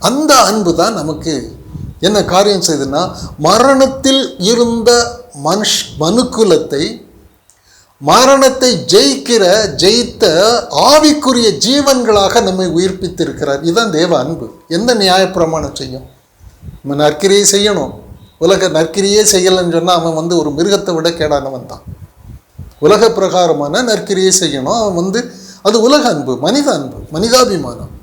அந்த அன்பு தான் நமக்கு என்ன காரியம் செய்துன்னா, மரணத்தில் இருந்த மனுக்குலத்தை மரணத்தை ஜெயித்த ஆவிக்குரிய ஜீவன்களாக நம்மை உயிர்ப்பித்திருக்கிறார். இதுதான் தேவ அன்பு. எந்த நியாயப்பிரமாணம் செய்யும்? நம்ம நற்கிரியை செய்யணும். உலக நற்கிரியே செய்யலைன்னு சொன்னால் அவன் ஒரு மிருகத்தை விட கேடானவன் தான். உலக பிரகாரமான நற்கிரியை செய்யணும். அவன் அது உலக அன்பு, மனித அன்பு, மனிதாபிமானம்.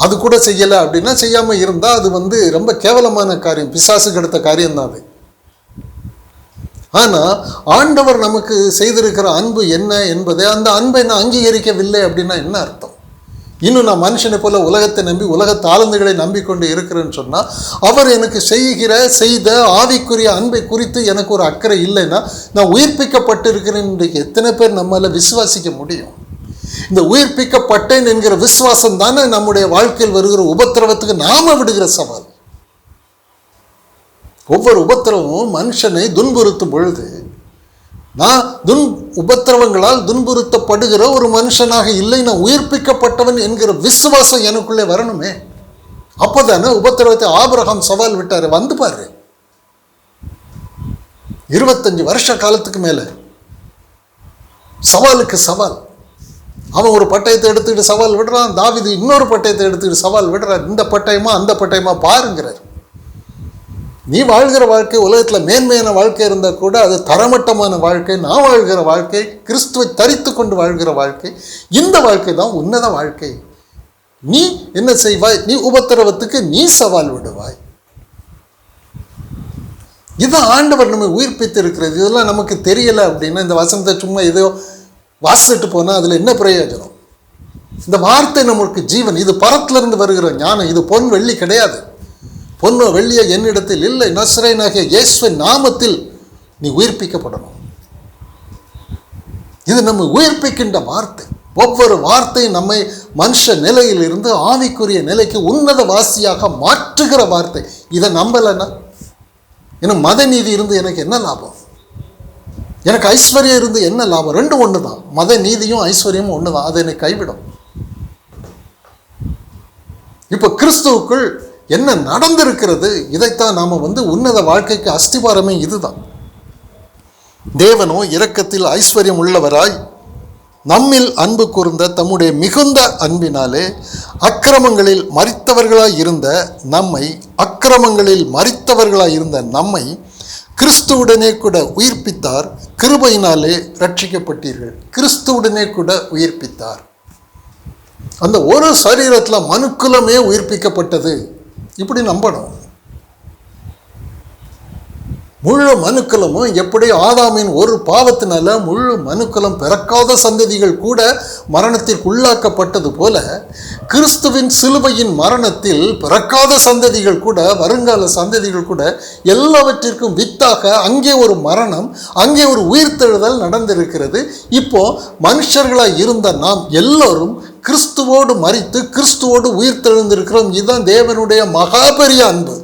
அது கூட செய்யலை அப்படின்னா, செய்யாமல் இருந்தால் அது ரொம்ப கேவலமான காரியம், பிசாசுக்கு அடுத்த காரியம்தான் அது. ஆனால் ஆண்டவர் நமக்கு செய்திருக்கிற அன்பு என்ன என்பதை, அந்த அன்பை நான் அங்கீகரிக்கவில்லை அப்படின்னா என்ன அர்த்தம்? இன்னும் நான் மனுஷனை போல உலகத்தை நம்பி உலக தாளந்துகளை நம்பிக்கொண்டு இருக்கிறேன்னு சொன்னால், அவர் எனக்கு செய்த ஆவிக்குரிய அன்பை குறித்து எனக்கு ஒரு அக்கறை இல்லைன்னா நான் உயிர்ப்பிக்கப்பட்டிருக்கிறேன் இன்றைக்கு எத்தனை பேர் நம்மளால் விசுவாசிக்க முடியும்? இந்த உயிர்ப்பிக்கப்பட்டேன் என்கிற விசுவாசம் தானே நம்முடைய வாழ்க்கையில் வருகிற உபத்திரவத்துக்கு நாம விடுகிற சவால். ஒவ்வொரு உபத்திரவமும் மனுஷனை துன்புறுத்தும் பொழுது, நான் உபத்திரவங்களால் துன்புறுத்தப்படுகிற ஒரு மனுஷனாக இல்லை, நான் உயிர்ப்பிக்கப்பட்டவன் என்கிற விசுவாசம் எனக்குள்ளே வரணுமே. அப்போதானே உபத்திரவத்தை ஆபிரகாம் சவால் விட்டாரு. வந்து பாரு, 25 வருஷ காலத்துக்கு மேல சவாலுக்கு சவால். அவன் ஒரு பட்டயத்தை எடுத்துக்கிட்டு சவால் விடுறான், தாவீது இன்னொரு பட்டயத்தை எடுத்துக்கிட்டு சவால் விடுறார். இந்த பட்டயமா அந்த பட்டயமா பாருங்கிறார். நீ வாழ்கிற வாழ்க்கை உலகத்தில் மேன்மையான வாழ்க்கை இருந்தால் கூட அது தரமட்டமான வாழ்க்கை. நான் வாழ்கிற வாழ்க்கை கிறிஸ்துவை தரித்து கொண்டு வாழ்கிற வாழ்க்கை. இந்த வாழ்க்கை தான் உன்னத வாழ்க்கை. நீ என்ன செய்வாய்? நீ உபத்திரவத்துக்கு நீ சவால் விடுவாய். இதுதான் ஆண்டவர் நம்ம உயிர்ப்பித்து இருக்கிறது. இதெல்லாம் நமக்கு தெரியலை அப்படின்னா, இந்த வசனத்தை சும்மா ஏதோ வாசிட்டு போனால் அதில் என்ன பிரயோஜனம்? இந்த வார்த்தை நமக்கு ஜீவன். இது பரத்திலிருந்து வருகிற ஞானம். இது பொன் வெள்ளி கிடையாது. பொன்னோ வெள்ளிய என்னிடத்தில் இல்லை, நசரேயனாகிய இயேசுவின் நாமத்தில் நீ உயிர்ப்பிக்கப்படணும். இது நம்ம உயிர்ப்பிக்கின்ற வார்த்தை. ஒவ்வொரு வார்த்தையும் நம்மை மனுஷ நிலையிலிருந்து ஆவிக்குரிய நிலைக்கு உன்னத வாசியாக மாற்றுகிற வார்த்தை. இதை நம்பலைன்னா, எனக்கு மத நீதி இருந்து எனக்கு என்ன லாபம்? எனக்கு ஐஸ்வர்யம் இருந்து என்ன லாபம்? ரெண்டும் ஒன்று தான். மத நீதியும் ஐஸ்வர்யமும் ஒன்று தான். அதை என்னை கைவிடும். இப்போ கிறிஸ்துவுக்குள் என்ன நடந்திருக்கிறது? இதைத்தான் நாம் உன்னத வாழ்க்கைக்கு அஸ்திவாரமே இதுதான். தேவனோ இரக்கத்தில் ஐஸ்வர்யம் உள்ளவராய் நம்மில் அன்பு கூர்ந்த தம்முடைய மிகுந்த அன்பினாலே அக்கிரமங்களில் மரித்தவர்களாய் இருந்த நம்மை கிறிஸ்துவுடனே கூட உயிர்ப்பித்தார். கிருபையினாலே ரட்சிக்கப்பட்டீர்கள். கிறிஸ்துவுடனே கூட உயிர்ப்பித்தார். அந்த ஒரு சரீரத்தில் மனுக்குலமே உயிர்ப்பிக்கப்பட்டது. இப்படி நம்பணும். முழு மனுக்குலமும் எப்படி ஆதாமின் ஒரு பாவத்தினால முழு மனுக்குலம் பிறக்காத சந்ததிகள் கூட மரணத்திற்கு உள்ளாக்கப்பட்டது போல, கிறிஸ்துவின் சிலுவையின் மரணத்தில் பிறக்காத சந்ததிகள் கூட, வருங்கால சந்ததிகள் கூட எல்லாவற்றிற்கும் வித்தாக அங்கே ஒரு மரணம், அங்கே ஒரு உயிர்த்தெழுதல் நடந்திருக்கிறது. இப்போ மனுஷர்களாய் இருந்த நாம் எல்லோரும் கிறிஸ்துவோடு மரித்து கிறிஸ்துவோடு உயிர்த்தெழுந்திருக்கிறோம். இதுதான் தேவனுடைய மகாபெரிய அன்பு.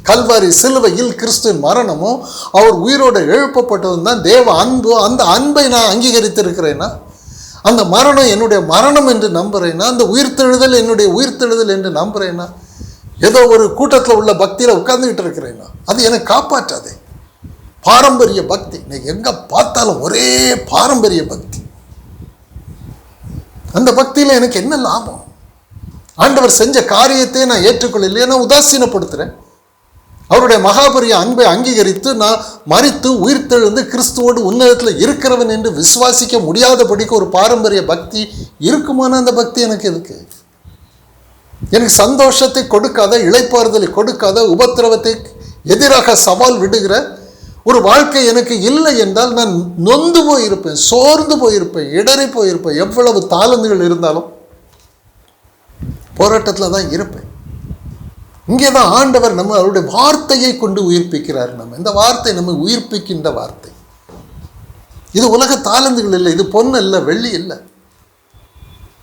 கல்வாரி சிலுவையில் கிறிஸ்துவின் மரணமும் அவர் உயிரோடு எழுப்பப்பட்டதும் தான் தேவ அன்பு. அந்த அன்பை நான் அங்கீகரித்திருக்கிறேன்னா, அந்த மரணம் என்னுடைய மரணம் என்று நம்புறேன்னா, அந்த உயிர்த்தெழுதல் என்னுடைய உயிர்த்தெழுதல் என்று நம்புறேன்னா, ஏதோ ஒரு கூட்டத்தில் உள்ள பக்தியில் உட்கார்ந்துக்கிட்டு இருக்கிறேன்னா அது எனக்கு காப்பாற்றாதே. பாரம்பரிய பக்தி, இன்னைக்கு எங்கே பார்த்தாலும் ஒரே பாரம்பரிய பக்தி. அந்த பக்தியில் எனக்கு என்ன லாபம்? ஆண்டவர் செஞ்ச காரியத்தை நான் ஏற்றுக்கொள்ளலையே, நான் உதாசீனப்படுத்துகிறேன். அவருடைய மகாபெரிய அன்பை அங்கீகரித்து நான் மரித்து உயிர்த்தெழுந்து கிறிஸ்துவோடு உன்னதத்தில் இருக்கிறவன் என்று விசுவாசிக்க முடியாதபடிக்கு ஒரு பாரம்பரிய பக்தி இருக்குமான அந்த பக்தி எனக்கு எதுக்கு? எனக்கு சந்தோஷத்தை கொடுக்காத, இளைப்பாறுதலை கொடுக்காத, உபத்திரவத்தை எதிராக சவால் விடுகிற ஒரு வாழ்க்கை எனக்கு இல்லை என்றால் நான் நொந்து போயிருப்பேன், சோர்ந்து போயிருப்பேன், இடறி போயிருப்பேன். எவ்வளவு தாளந்துகள் இருந்தாலும் போராட்டத்தில் தான் இருப்பேன். இங்கே தான் ஆண்டவர் நம்ம அவருடைய வார்த்தையை கொண்டு உயிர்ப்பிக்கிறார். இந்த வார்த்தை நம்ம உயிர்ப்பிக்கின்ற வார்த்தை. இது உலக தாளந்துகள் இல்லை, இது பொன் இல்லை, வெள்ளி இல்லை.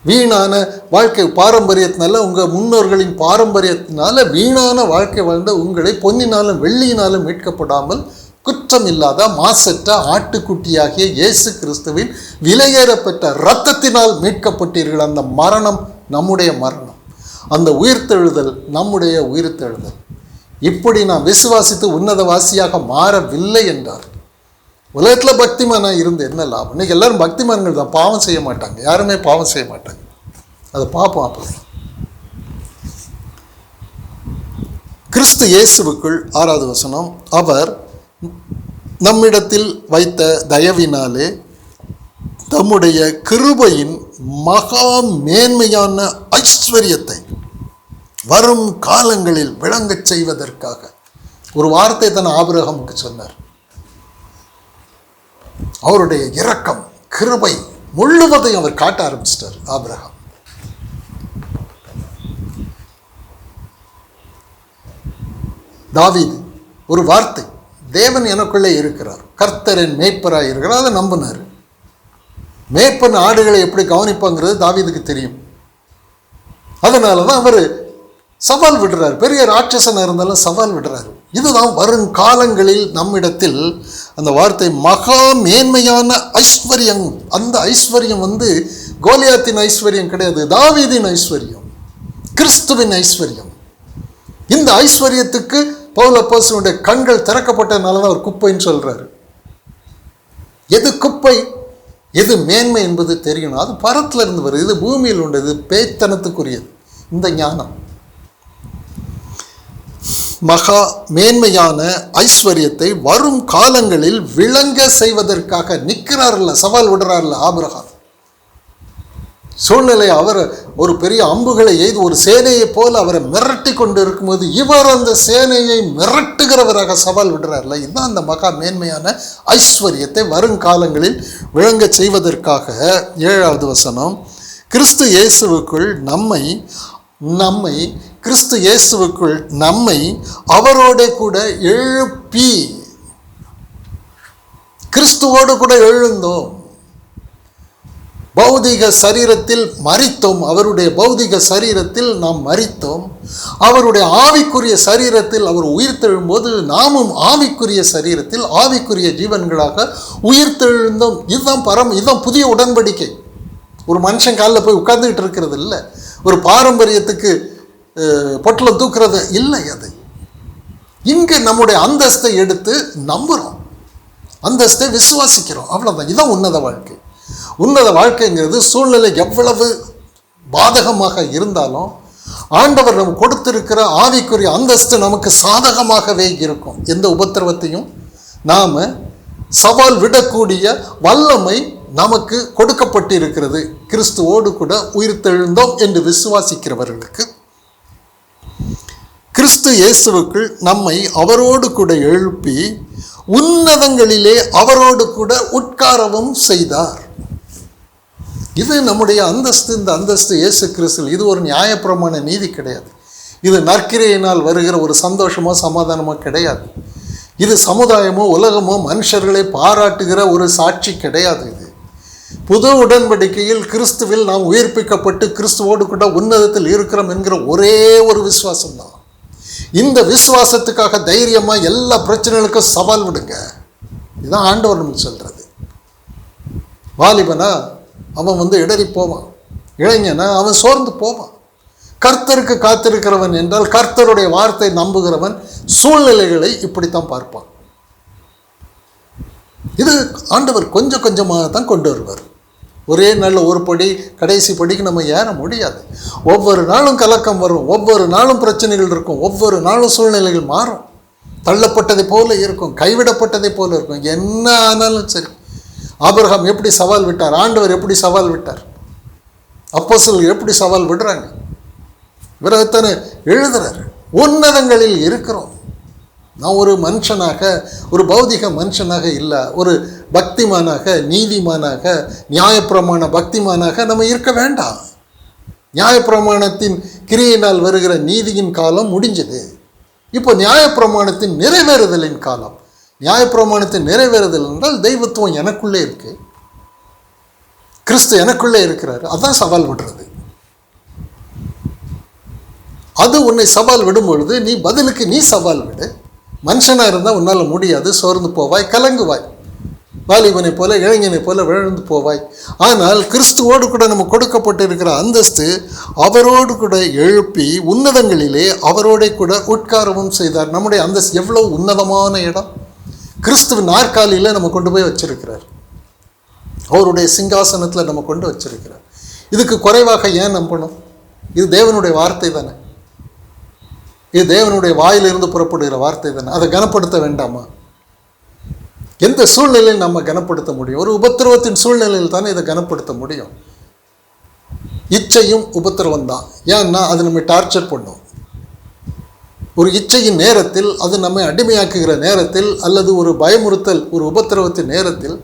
வீணான வாழ்க்கை பாரம்பரியத்தினால, உங்கள் முன்னோர்களின் பாரம்பரியத்தினால வீணான வாழ்க்கை வாழ்ந்த உங்களை பொன்னினாலும் வெள்ளியினாலும் மீட்கப்படாமல் குற்றம் இல்லாத மாசற்ற ஆட்டுக்குட்டியாகிய இயேசு கிறிஸ்துவின் விலையேறப்பட்ட இரத்தத்தினால் மீட்கப்பட்டீர்கள். அந்த மரணம் நம்முடைய மரணம். அந்த உயிர்த்தெழுதல் நம்முடைய உயிர்த்தெழுதல். இப்படி நாம் விசுவாசித்து உன்னதவாசியாக மாறவில்லை என்றார் உலகத்தில் பக்திமானா இருந்து என்ன லாபம்? இன்னைக்கு எல்லாரும் பக்திமான்கள் தான், பாவம் செய்ய மாட்டாங்க, யாருமே பாவம் செய்ய மாட்டாங்க. அதை பார்ப்போம். அப்போ கிறிஸ்து இயேசுவுக்குள் 6வது வசனம், அவர் நம்மிடத்தில் வைத்த தயவினாலே தம்முடைய கிருபையின் மகா மேன்மையான ஐஸ்வர்யத்தை வரும் காலங்களில் விளங்கச் செய்வதற்காக ஒரு வார்த்தை தான் ஆபிரகாமுக்கு சொன்னார். அவருடைய இரக்கம் கிருபை முழுவதையும் அவர் காட்ட ஆரம்பிச்சிட்டார் ஆபிரகாம். தாவீது ஒரு வார்த்தை, தேவன் எனக்குள்ளே இருக்கிறார், கர்த்தர் என் மேய்ப்பராக இருக்கிறார், அதை நம்பினார். மேய்ப்பன் ஆடுகளை எப்படி கவனிப்பாங்கிறது தாவீதுக்கு தெரியும். அதனால தான் அவர் சவால் விடுறார். பெரிய ராட்சசனாக இருந்தாலும் சவால் விடுறாரு. இதுதான் வருங்காலங்களில் நம்மிடத்தில் அந்த வார்த்தை மகா மேன்மையான ஐஸ்வர்யம். அந்த ஐஸ்வர்யம் கோலியாத்தின் ஐஸ்வர்யம் கிடையாது, தாவீதின் ஐஸ்வர்யம், கிறிஸ்துவின் ஐஸ்வர்யம். இந்த ஐஸ்வர்யத்துக்கு பவுல் அப்போஸ்தலனுடைய கண்கள் திறக்கப்பட்டதுனால தான் அவர் குப்பைன்னு சொல்றாரு. எது குப்பை எது மேன்மை என்பது தெரியணும். அது பரத்துல இருந்து வருது, இது பூமியில் உண்டு, இது பேய்த்தனத்துக்குரியது. இந்த ஞானம் மகா மேன்மையான ஐஸ்வர்யத்தை வரும் காலங்களில் விளங்க செய்வதற்காக நிற்கிறார்ல, சவால் விடுறார்ல ஆபிரகாம். சூழ்நிலை அவர் ஒரு பெரிய அம்புகளை எய்து ஒரு சேனையை போல அவரை மிரட்டி கொண்டு இருக்கும்போது இவர் அந்த சேனையை மிரட்டுகிறவராக சவால் விடுறார்ல. இதுதான் அந்த மகா மேன்மையான ஐஸ்வர்யத்தை வருங்காலங்களில் விளங்க செய்வதற்காக. 7வது வசனம், கிறிஸ்து இயேசுவுக்குள் நம்மை கிறிஸ்து இயேசுவுக்குள் நம்மை அவரோட கூட எழுப்பி, கிறிஸ்துவோடு கூட எழுந்தோம், பௌதிக சரீரத்தில் மரித்தோம். அவருடைய பௌதிக சரீரத்தில் நாம் மரித்தோம். அவருடைய ஆவிக்குரிய சரீரத்தில் அவர் உயிர்த்தெழும்போது நாமும் ஆவிக்குரிய சரீரத்தில் ஆவிக்குரிய ஜீவன்களாக உயிர்த்தெழுந்தோம். இதுதான் புதிய உடன்படிக்கை. ஒரு மனுஷன் காலில் போய் உட்கார்ந்துக்கிட்டு இருக்கிறது இல்லை, ஒரு பாரம்பரியத்துக்கு பொட்டலம் தூக்குறது இல்லை. அது இங்கே நம்முடைய அந்தஸ்தை எடுத்து நம்புகிறோம், அந்தஸ்தை விசுவாசிக்கிறோம், அவ்வளோதான். இதுதான் உன்னத வாழ்க்கை. உன்னத வாழ்க்கைங்கிறது சூழ்நிலை எவ்வளவு பாதகமாக இருந்தாலும் ஆண்டவர் நமக்கு கொடுத்திருக்கிற ஆவிக்குரிய அந்தஸ்து நமக்கு சாதகமாகவே இருக்கும். எந்த உபத்திரவத்தையும் நாம் சவால் விடக்கூடிய வல்லமை நமக்கு கொடுக்கப்பட்டிருக்கிறது. கிறிஸ்துவோடு கூட உயிர்த்தெழுந்தோம் என்று விசுவாசிக்கிறவர்களுக்கு கிறிஸ்து இயேசுவுக்குள் நம்மை அவரோடு கூட எழுப்பி உன்னதங்களிலே அவரோடு கூட உட்காரவும் செய்தார். இது நம்முடைய அந்தஸ்து. இந்த அந்தஸ்து இயேசு கிறிஸ்து. இது ஒரு நியாயப்பிரமாண நீதி கிடையாது. இது நற்கிரையினால் வருகிற ஒரு சந்தோஷமோ சமாதானமோ கிடையாது. இது சமுதாயமோ உலகமோ மனுஷர்களை பாராட்டுகிற ஒரு சாட்சி கிடையாது. இது புது உடன்படிக்கையில் கிறிஸ்துவில் நாம் உயிர்ப்பிக்கப்பட்டு கிறிஸ்துவோடு கூட உன்னதத்தில் இருக்கிறோம் என்கிற ஒரே ஒரு விசுவாசம் தான். இந்த விசுவாசத்துக்காக தைரியமாக எல்லா பிரச்சனைகளுக்கும் சவால் விடுங்க. இதுதான் ஆண்டவர் நமக்கு சொல்கிறது. வாலிபனா அவன் இடறி போவான், இளைஞனா அவன் சோர்ந்து போவான். கர்த்தருக்கு காத்திருக்கிறவன் என்றால் கர்த்தருடைய வார்த்தை நம்புகிறவன் சூழ்நிலைகளை இப்படித்தான் பார்ப்பான். இது ஆண்டவர் கொஞ்சம் கொஞ்சமாக தான் கொண்டு வருவார். ஒரே நாளில் ஒரு படி கடைசி படிக்கு நம்ம ஏற முடியாது. ஒவ்வொரு நாளும் கலக்கம் வரும், ஒவ்வொரு நாளும் பிரச்சனைகள் இருக்கும், ஒவ்வொரு நாளும் சூழ்நிலைகள் மாறும். தள்ளப்பட்டதை போல இருக்கும், கைவிடப்பட்டதை போல இருக்கும். என்ன ஆனாலும் சரி, ஆபிரகாம் எப்படி சவால் விட்டார், ஆண்டவர் எப்படி சவால் விட்டார், அப்போஸ்தலர்கள் எப்படி சவால் விடுறாங்க, விரகத்தானே எழுதுறாரு. உன்னதங்களில் இருக்கிறோம். நான் ஒரு மனுஷனாக, ஒரு பௌதிக மனுஷனாக இல்லை, ஒரு பக்திமானாக, நீதிமானாக, நியாயப்பிரமாண பக்திமானாக நம்ம இருக்க வேண்டாம். நியாயப்பிரமாணத்தின் கிரியையினால் வருகிற நீதியின் காலம் முடிஞ்சது. இப்போ நியாயப்பிரமாணத்தின் நிறைவேறுதலின் காலம். நியாயப்பிரமாணத்தின் நிறைவேறுதல் என்றால் தெய்வத்துவம் எனக்குள்ளே இருக்கு, கிறிஸ்து எனக்குள்ளே இருக்கிறாரு. அதான் சவால் விடுறது. அது உன்னை சவால் விடும் பொழுது நீ பதிலுக்கு நீ சவால் விடு. மனுஷனாக இருந்தால் உன்னால் முடியாது, சோர்ந்து போவாய், கலங்குவாய். வாலிபனை போல இளைஞனை போல விழுந்து போவாய். ஆனால் கிறிஸ்துவோடு கூட நம்ம கொடுக்கப்பட்டிருக்கிற அந்தஸ்து அவரோடு கூட எழுப்பி உன்னதங்களிலே அவரோட கூட உட்காரவும் செய்தார். நம்முடைய அந்தஸ்து எவ்வளவு உன்னதமான இடம்! கிறிஸ்துவின் நாற்காலியில் நம்ம கொண்டு போய் வச்சிருக்கிறார். அவருடைய சிங்காசனத்தில் நம்ம கொண்டு வச்சிருக்கிறார். இதுக்கு குறைவாக ஏன் நம்பணும்? இது தேவனுடைய வார்த்தை தானே, இது தேவனுடைய வாயிலிருந்து புறப்படுகிற வார்த்தை தானே. அதை கனப்படுத்த வேண்டாமா? எந்த சூழ்நிலையில் நம்ம கனப்படுத்த முடியும்? ஒரு உபத்திரவத்தின் சூழ்நிலையில் தானே இதை கனப்படுத்த முடியும். இச்சையும் உபத்திரவம் தான். ஏன்னா அது நம்ம டார்ச்சர் பண்ணும். ஒரு இச்சையின் நேரத்தில், அது நம்மை அடிமையாக்குகிற நேரத்தில், அல்லது ஒரு பயமுறுத்தல், ஒரு உபத்திரவத்தின் நேரத்தில்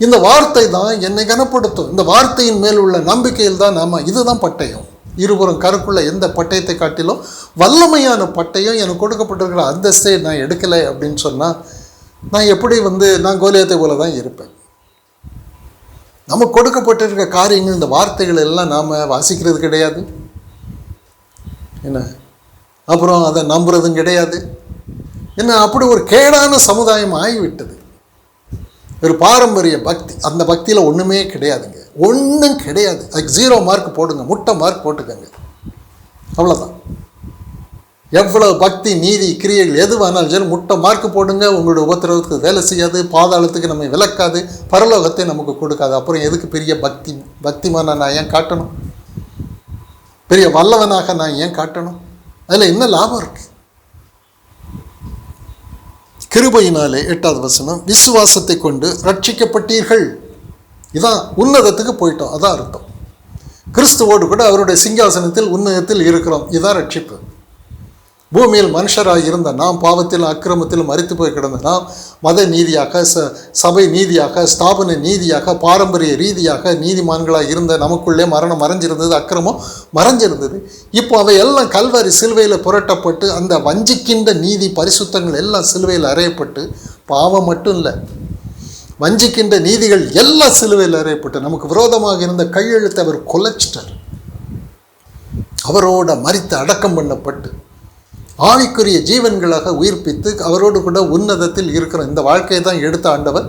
இந்த வார்த்தை தான் என்னை கனப்படுத்தும். இந்த வார்த்தையின் மேல் உள்ள நம்பிக்கையில் தான் நாம், இதுதான் பட்டயம். இருபுறம் கருக்குள்ள எந்த பட்டயத்தை காட்டிலும் வல்லமையான பட்டயம் எனக்கு கொடுக்கப்பட்டிருக்கிற அந்தஸ்தை நான் எடுக்கலை அப்படின்னு சொன்னால் நான் எப்படி நான் கோலியாத்தை போல தான் இருப்பேன். நமக்கு கொடுக்கப்பட்டிருக்க காரியங்கள், இந்த வார்த்தைகள் எல்லாம் நாம் வாசிக்கிறது கிடையாது, என்ன, அப்புறம் அதை நம்புறதும் கிடையாது. என்ன, அப்படி ஒரு கேடான சமுதாயம் ஆகிவிட்டது. ஒரு பாரம்பரிய பக்தி, அந்த பக்தியில் ஒன்றுமே கிடையாதுங்க, ஒன்றும் கிடையாது. அதுக்கு 0 மார்க் போடுங்க, முட்டை மார்க் போட்டுக்கங்க, அவ்வளோதான். எவ்வளோ பக்தி, நீதி, கிரியைகள் எதுவானாலும் சரி முட்டை மார்க் போடுங்க. உங்களுடைய உபத்திரவத்துக்கு வேலை செய்யாது, பாதாளத்துக்கு நம்மை விளக்காது, பரலோகத்தை நமக்கு கொடுக்காது. அப்புறம் எதுக்கு பெரிய பக்திமான நான் ஏன் காட்டணும்? பெரிய வல்லவனாக நான் ஏன் காட்டணும்? அதில் என்ன லாபம் இருக்கு? கிருபையினாலே 8வது வசனம், விசுவாசத்தை கொண்டு ரட்சிக்கப்பட்டீர்கள். இதான் உன்னதத்துக்கு போயிட்டோம், அதான் அர்த்தம். கிறிஸ்துவோடு கூட அவருடைய சிங்காசனத்தில் உன்னதத்தில் இருக்கிறோம். இதான் ரட்சிப்பு. பூமியில் மனுஷராக இருந்த நாம், பாவத்திலும் அக்கிரமத்திலும் மரித்து போய் கிடந்த நாம், மத நீதியாக, சபை நீதியாக, ஸ்தாபன நீதியாக, பாரம்பரிய ரீதியாக நீதிமான்களாக இருந்த நமக்குள்ளே மரணம் மறைஞ்சிருந்தது, அக்கிரமம் மறைஞ்சிருந்தது. இப்போ அவை எல்லாம் கல்வாரி சிலுவையில் புரட்டப்பட்டு, அந்த வஞ்சிக்கின்ற நீதி பரிசுத்தங்கள் எல்லாம் சிலுவையில் அறையப்பட்டு, பாவம் மட்டும் இல்லை, வஞ்சிக்கின்ற நீதிகள் எல்லாம் சிலுவையில் அறையப்பட்டு, நமக்கு விரோதமாக இருந்த கையெழுத்தை அவர் கொலைச்சிட்டார். அவரோட மரித்து அடக்கம் பண்ணப்பட்டு ஆவிக்குரிய ஜீவன்களாக உயிர்ப்பித்து அவரோடு கூட உன்னதத்தில் இருக்கிற இந்த வாழ்க்கையை தான் எடுத்த ஆண்டவர்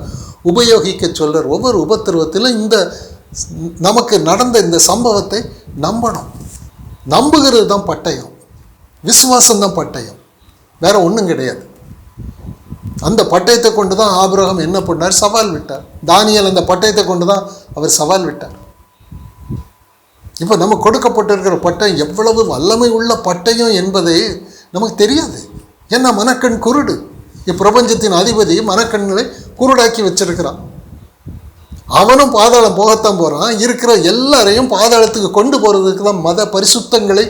உபயோகிக்க சொல்கிறார். ஒவ்வொரு உபத்திரவத்திலும் இந்த நமக்கு நடந்த இந்த சம்பவத்தை நம்பணும். நம்புகிறது தான் பட்டயம், விசுவாசம்தான் பட்டயம், வேற ஒன்றும் கிடையாது. அந்த பட்டயத்தை கொண்டு தான் ஆபிரகாம் என்ன பண்ணார்? சவால் விட்டார். தானியேல் அந்த பட்டயத்தை கொண்டு தான் அவர் சவால் விட்டார். இப்போ நம்ம கொடுக்கப்பட்டிருக்கிற பட்டயம் எவ்வளவு வல்லமை உள்ள பட்டயம் என்பதை நமக்கு தெரியாது. ஏன்னா மனக்கண் குருடு. இப்பிரபஞ்சத்தின் அதிபதி மனக்கண்களை குருடாக்கி வச்சிருக்கிறான். அவனும் பாதாளம் போகத்தான் போகிறான். இருக்கிற எல்லாரையும் பாதாளத்துக்கு கொண்டு போகிறதுக்கு தான் மத பரிசுத்தங்களை,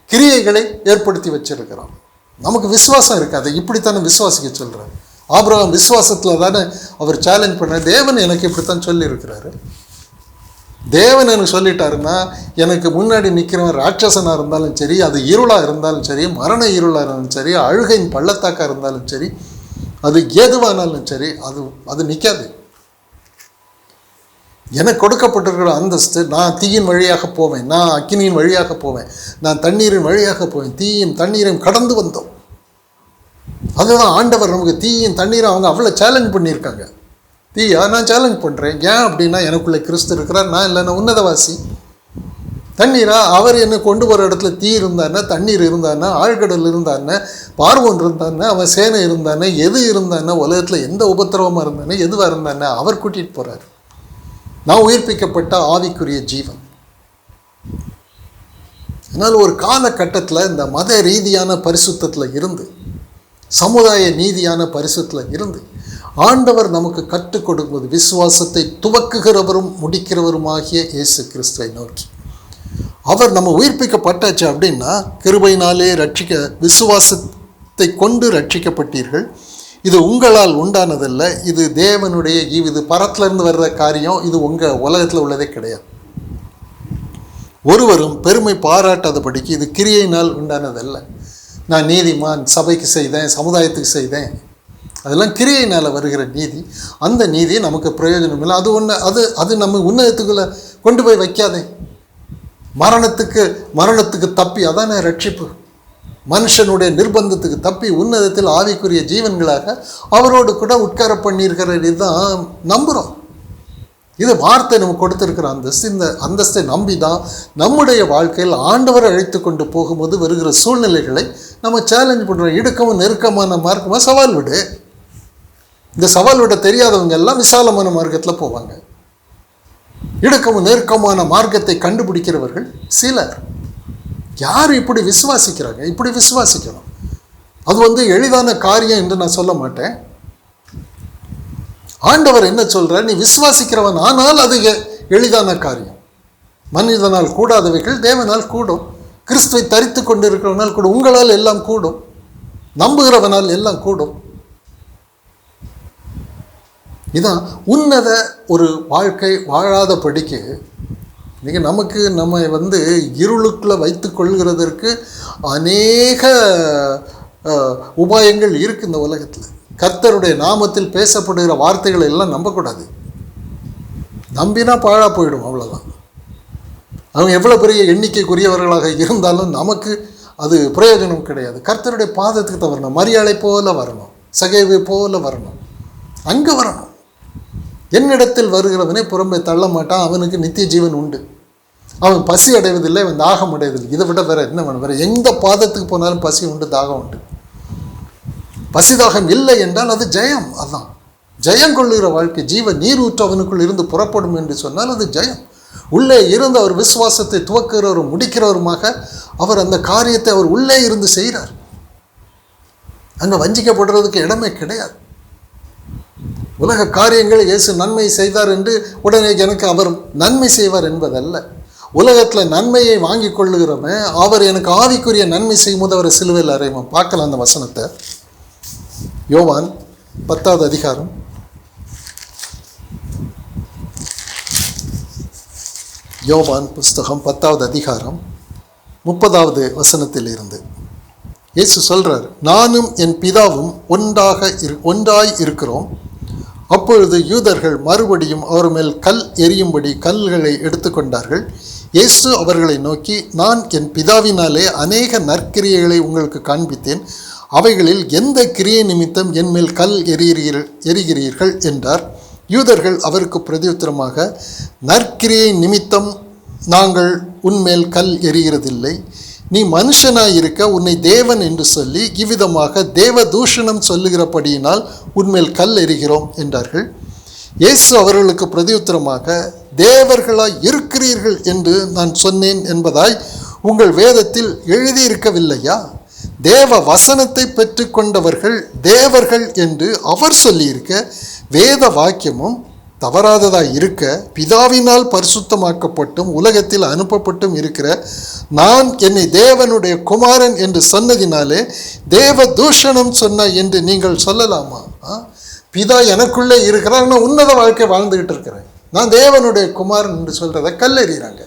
கிரியைகளை ஏற்படுத்தி வச்சிருக்கிறான். நமக்கு விசுவாசம் இருக்காது. இப்படித்தானே விசுவாசிக்க சொல்கிறார். ஆபிரகாம் விசுவாசத்தில் தானே அவர் சேலஞ்ச் பண்ண, தேவன் எனக்கு இப்படித்தான் சொல்லியிருக்கிறாரு. தேவன் எனக்கு சொல்லிட்டாருன்னா, எனக்கு முன்னாடி நிற்கிறவன் ராட்சசனாக இருந்தாலும் சரி, அது இருளாக இருந்தாலும் சரி, மரண இருளாக இருந்தாலும் சரி, அழுகையின் பள்ளத்தாக்காக இருந்தாலும் சரி, அது எதுவானாலும் சரி, அது நிற்காது. எனக்கு கொடுக்கப்பட்டிருக்கிற அந்தஸ்து, நான் தீயின் வழியாக போவேன், நான் அக்கினியின் வழியாக போவேன், நான் தண்ணீரின் வழியாக போவேன், தீயும் தண்ணீரையும் கடந்து வந்தோம். அதுதான் ஆண்டவர் நமக்கு தீயும் தண்ணீரை அவங்க அவ்வளோ சேலஞ்ச் பண்ணியிருக்காங்க. தீயா நான் சேலஞ்ச் பண்ணுறேன். ஏன் அப்படின்னா, எனக்குள்ளே கிறிஸ்து இருக்கிறார், நான் இல்லை, நான் உன்னதவாசி. தண்ணீரா, அவர் என்னை கொண்டு போகிற இடத்துல தீ இருந்தானே, தண்ணீர் இருந்தானே, ஆழ்கடல் இருந்தானே, பார்வோன் இருந்தானே, அவன் சேனை இருந்தானே, எது இருந்தானே, உலகத்தில் எந்த உபத்திரவமாக இருந்தானே, எதுவாக இருந்தானே, அவர் கூட்டிகிட்டு போகிறார். நான் உயிர்ப்பிக்கப்பட்ட ஆவிக்குரிய ஜீவன். அதனால் ஒரு காலகட்டத்தில் இந்த மத ரீதியான பரிசுத்தத்தில் இருந்து, சமுதாய நீதியான பரிசுத்தில் இருந்து ஆண்டவர் நமக்கு கற்றுக் கொடுக்கும்போது விசுவாசத்தை துவக்குகிறவரும் முடிக்கிறவருமாகிய இயேசு கிறிஸ்துவை நோக்கி, அவர் நம்ம உயிர்ப்பிக்கப்பட்டாச்சு அப்படின்னா, கிருபையினாலே விசுவாசத்தை கொண்டு ரட்சிக்கப்பட்டீர்கள். இது உங்களால் உண்டானதல்ல, இது தேவனுடைய இது பரத்திலிருந்து வர்ற காரியம், இது உங்கள் உலகத்தில் உள்ளதே கிடையாது. ஒருவரும் பெருமை பாராட்டாதபடிக்கு இது கிரியையினால் உண்டானதல்ல. நான் நீதிமான், சபைக்கு செய்தேன், சமுதாயத்துக்கு செய்தேன், அதெல்லாம் கிரியையினால் வருகிற நீதி. அந்த நீதி நமக்கு பிரயோஜனம் இல்லை. அது நம்ம உன்னதத்துக்குள்ளே கொண்டு போய் வைக்காதே. மரணத்துக்கு தப்பி, அதானே ரட்சிப்பு. மனுஷனுடைய நிர்பந்தத்துக்கு தப்பி உன்னதத்தில் ஆவிக்குரிய ஜீவன்களாக அவரோடு கூட உட்கார பண்ணியிருக்கிறது தான் நம்புகிறோம். இது வார்த்தை நமக்கு கொடுத்துருக்கிற அந்தஸ்து. இந்த அந்தஸ்தை நம்பி தான் நம்முடைய வாழ்க்கையில் ஆண்டவரை அழைத்து கொண்டு போகும்போது வருகிற சூழ்நிலைகளை நம்ம சேலஞ்ச் பண்ணுறோம். இடுக்கமும் நெருக்கமான மார்க்கமாக சவால் விடு. இந்த சவால் விட தெரியாதவங்க எல்லாம் விசாலமான மார்க்கத்தில் போவாங்க. இடுக்கமும் நெருக்கமான மார்க்கத்தை கண்டுபிடிக்கிறவர்கள் சிலர். யார் இப்படி விசுவாசிக்கிறாங்க? இப்படி விசுவாசிக்கணும். அது எளிதான காரியம் என்று நான் சொல்ல மாட்டேன். ஆண்டவர் என்ன சொல்றார்? நீ விசுவாசிக்கிறவன் ஆனால் அது எளிதான காரியம். மனிதனால் கூடாதவைகள் தேவனால் கூடும். கிறிஸ்துவை தரித்து கொண்டு இருக்கிறவனால் கூடும். உங்களால் எல்லாம் கூடும். நம்புகிறவனால் எல்லாம் கூடும். இதான் உன்னத ஒரு வாழ்க்கை வாழாத படிக்கு இன்னைக்கு நமக்கு நம்ம இருளுக்குள்ள வைத்து கொள்கிறதற்கு அநேக உபாயங்கள் இருக்கு இந்த உலகத்தில். கர்த்தருடைய நாமத்தில் பேசப்படுகிற வார்த்தைகளை எல்லாம் நம்பக்கூடாது. நம்பினா பாழா போயிடும், அவ்வளோதான். அவங்க எவ்வளோ பெரிய எண்ணிக்கைக்குரியவர்களாக இருந்தாலும் நமக்கு அது பிரயோஜனம் கிடையாது. கர்த்தருடைய பாதத்துக்கு தான் வரணும். மரியாதை போல வரணும், சகைவை போல வரணும், அங்கே வரணும். என்னிடத்தில் வருகிறவனே புறம்பே தள்ள மாட்டான், அவனுக்கு நித்திய ஜீவன் உண்டு. அவன் பசி அடைவதில்லை, அவன் தாகம் அடைவதில்லை. இதை விட வேற என்ன வேணும்? வேற எந்த பாதத்துக்கு போனாலும் பசி உண்டு, தாகம் உண்டு. பசிதாகம் இல்லை என்றால் அது ஜெயம். அதான் ஜெயம் கொள்ளுகிற வாழ்க்கை. ஜீவ நீரூற்று அவனுக்குள் இருந்து புறப்படும் என்று சொன்னால் அது ஜெயம். உள்ளே இருந்து அவர் விசுவாசத்தை துவக்கிறவரும் முடிக்கிறவருமாக அவர் அந்த காரியத்தை அவர் உள்ளே இருந்து செய்கிறார். அங்கே வஞ்சிக்கப்படுறதுக்கு இடமே கிடையாது. உலக காரியங்கள் இயேசு நன்மை செய்தார் என்று உடனே எனக்கு அவர் நன்மை செய்வார் என்பதல்ல. உலகத்தில் நன்மையை வாங்கி கொள்ளுகிறவன் அவர் எனக்கு ஆவிக்குரிய நன்மை செய்யும் போது அவரை சிலுவையில் அறைவான். பார்க்கலாம் அந்த வசனத்தை. யோவான் 10வது அதிகாரம் 10வது அதிகாரம் 30வது வசனத்தில் இருந்து இயேசு சொல்றார், நானும் என் பிதாவும் ஒன்றாய் இருக்கிறோம். அப்பொழுது யூதர்கள் மறுபடியும் அவர் மேல் கல் எறியும்படி கல்களை எடுத்துக்கொண்டார்கள். இயேசு அவர்களை நோக்கி, நான் என் பிதாவினாலே அநேக நற்கிரியைகளை உங்களுக்கு காண்பித்தேன். அவைகளில் எந்த கிரியை நிமித்தம் என் மேல் கல் எறிகிறீர்கள் என்றார். யூதர்கள் அவருக்கு பிரதியுத்தரமாக, நற்கிரியை நிமித்தம் நாங்கள் உன்மேல் கல் எறிகிறதில்லை. நீ மனுஷனாய் இருக்க உன்னை தேவன் என்று சொல்லி இவ்விதமாக தேவ தூஷணம் சொல்லுகிறபடியினால் உன்மேல் கல் எறிகிறோம் என்றார்கள். இயேசு அவர்களுக்கு பிரதியுத்தரமாக, தேவர்களாய் இருக்கிறீர்கள் என்று நான் சொன்னேன் என்பதாய் உங்கள் வேதத்தில் எழுதியிருக்கவில்லையா? தேவ வசனத்தை பெற்றுக்கொண்டவர்கள் தேவர்கள் என்று அவர் சொல்லியிருக்க வேத வாக்கியமும் தவறாததாய் இருக்க, பிதாவினால் பரிசுத்தமாக்கப்பட்டும் உலகத்தில் அனுப்பப்பட்டும் இருக்கிற நான் என்னை தேவனுடைய குமாரன் என்று சொன்னதினாலே தேவ தூஷணம் சொன்ன என்று நீங்கள் சொல்லலாமா? பிதா எனக்குள்ளே இருக்கிறார், நான் உன்னத வாழ்க்கை வாழ்ந்துகிட்டு இருக்கிறேன், நான் தேவனுடைய குமாரன் என்று சொல்றதை கல்லெறிகிறாங்க.